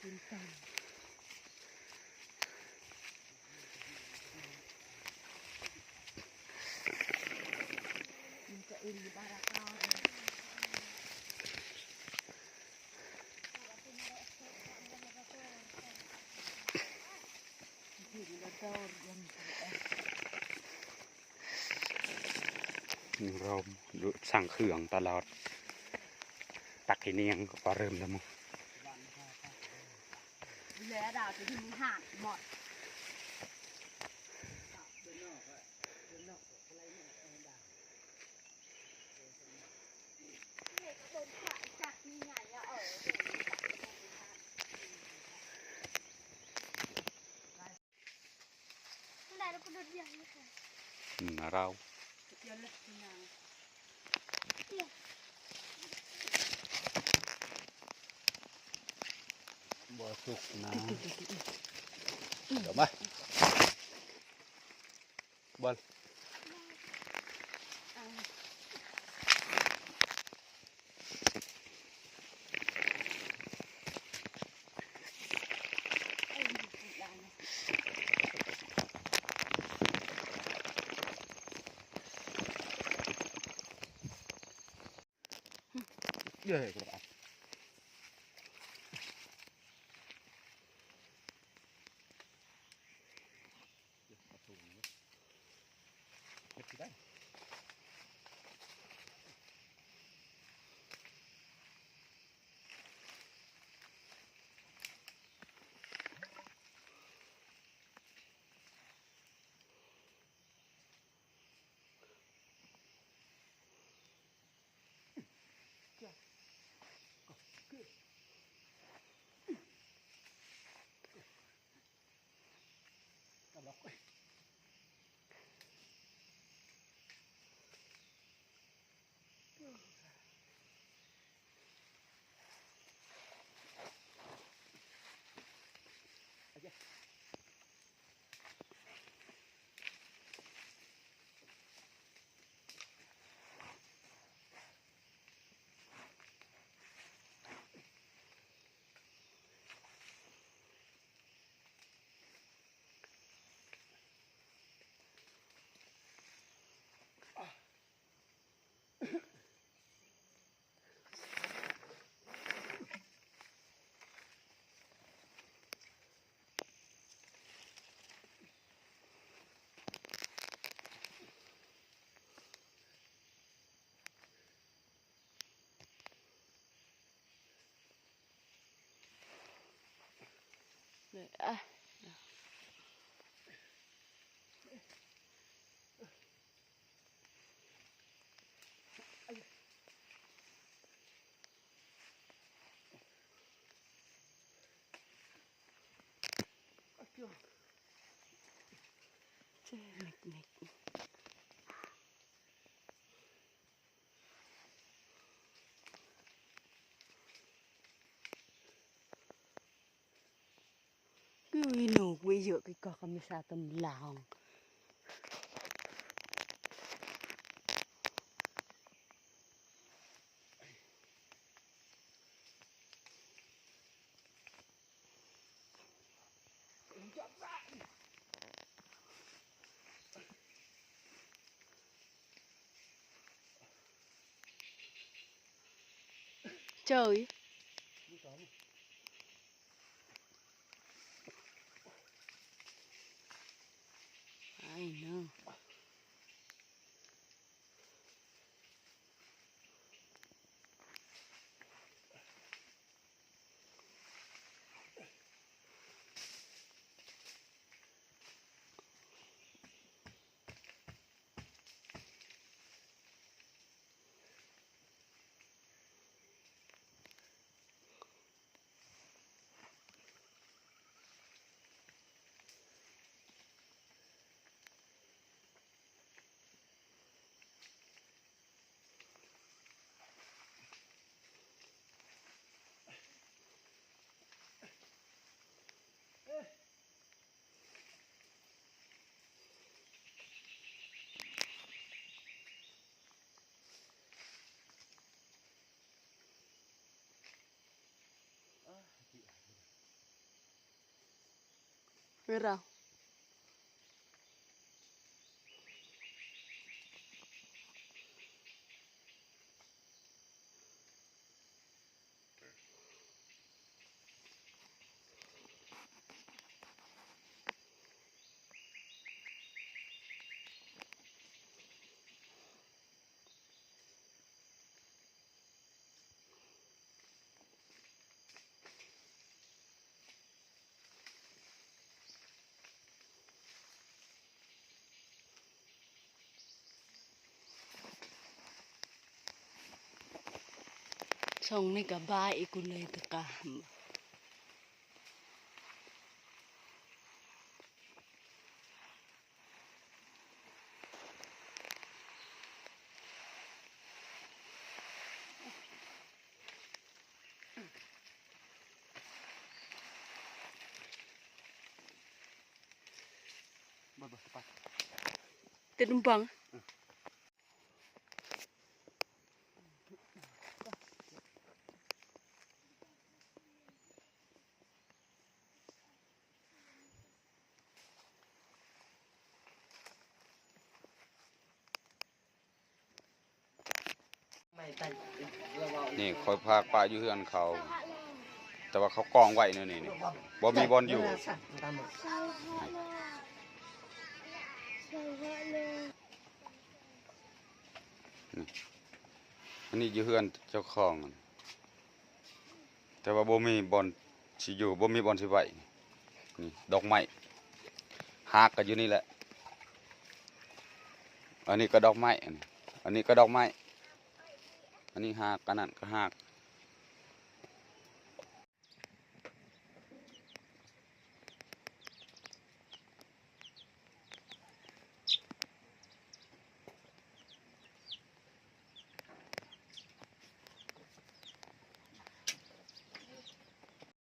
กินกันมันจะอินบาราคาเราสั่งเครื่องตลอดตักให้เนียงก็เริ่มแล้วมั้งเหลือดาวจะทิ้งห่างหมดเราบ่สุกนะเดี๋ยวมาบอลเยอะกว่าอ่ะเจ๊เน็กcứ uy nổ uy dựa cái cỏ không sao tầm lào trời I know ไม่เราช่องนี่กับบ้าอีกุเลยตะกามเต็มปังนี่คอยพากป้าอยู่เฮือนเขา แต่ว่าเขากองไว้นี่บ่มีบอลอยู่อันนี้อยู่เฮือนเจ้าของแต่ว่าบ่มีบอลสิอยู่บ่มีบอลสิไว้นี่ดอกไม้หากก็อยู่นี่แหละอันนี้ก็ดอกไม้อันนี้ก็ดอกไม้อันนี้หากอันนั้นก็หาก